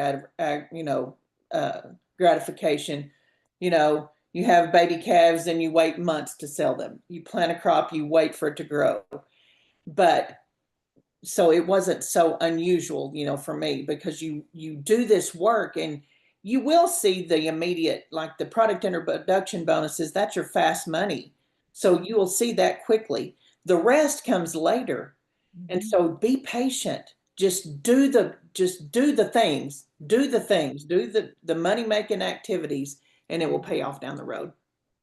S2: gratification. You have baby calves and you wait months to sell them. You plant a crop, you wait for it to grow. But so it wasn't so unusual, for me, because you do this work and you will see the immediate, like the product introduction bonuses, that's your fast money. So you will see that quickly. The rest comes later. And so be patient. Just do the things, do the money making activities, and it will pay off down the road.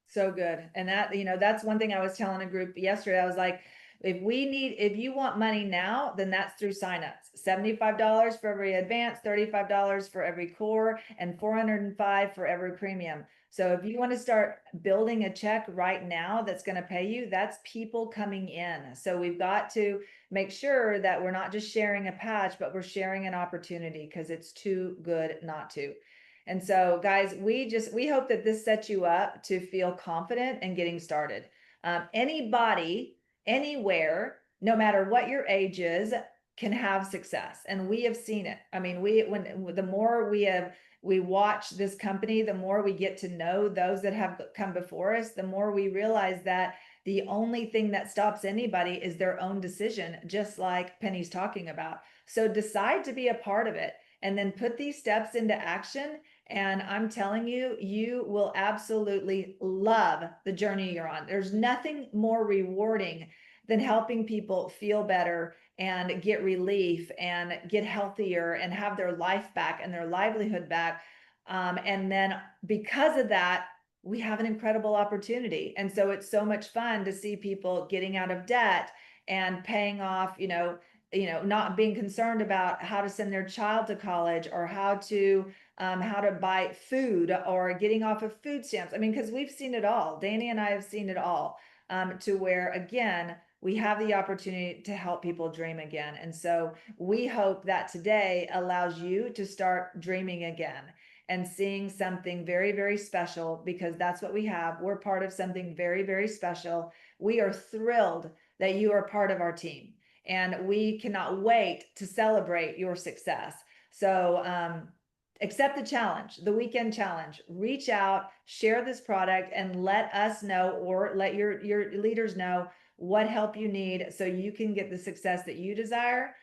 S1: So good. And that's one thing I was telling a group yesterday. I was like, if you want money now, then that's through signups. $75 for every advance, $35 for every core, and $405 for every premium. So if you want to start building a check right now that's going to pay you, that's people coming in. So we've got to make sure that we're not just sharing a patch, but we're sharing an opportunity, because it's too good not to. And so guys, we hope that this sets you up to feel confident in getting started. Anybody, anywhere, no matter what your age is, can have success. And we have seen it. I mean, the more we watch this company, the more we get to know those that have come before us, the more we realize that the only thing that stops anybody is their own decision, just like Penny's talking about. So decide to be a part of it and then put these steps into action. And I'm telling you, you will absolutely love the journey you're on. There's nothing more rewarding than helping people feel better and get relief and get healthier and have their life back and their livelihood back. And then because of that, we have an incredible opportunity. And so it's so much fun to see people getting out of debt and paying off, not being concerned about how to send their child to college, or how to buy food, or getting off of food stamps. I mean, because we've seen it all. Danny and I have seen it all, to where, again, we have the opportunity to help people dream again. And so we hope that today allows you to start dreaming again and seeing something very, very special, because that's what we have. We're part of something very, very special. We are thrilled that you are part of our team, and we cannot wait to celebrate your success. So accept the challenge, the weekend challenge. Reach out, share this product, and let us know, or let your leaders know what help you need, so you can get the success that you desire,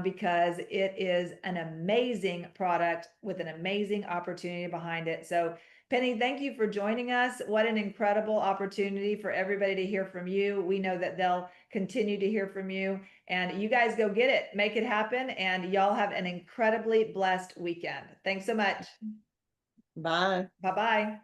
S1: because it is an amazing product with an amazing opportunity behind it. So Penny, thank you for joining us. What an incredible opportunity for everybody to hear from you. We know that they'll continue to hear from you, and you guys go get it, make it happen, and y'all have an incredibly blessed weekend. Thanks so much.
S2: Bye.
S1: Bye-bye.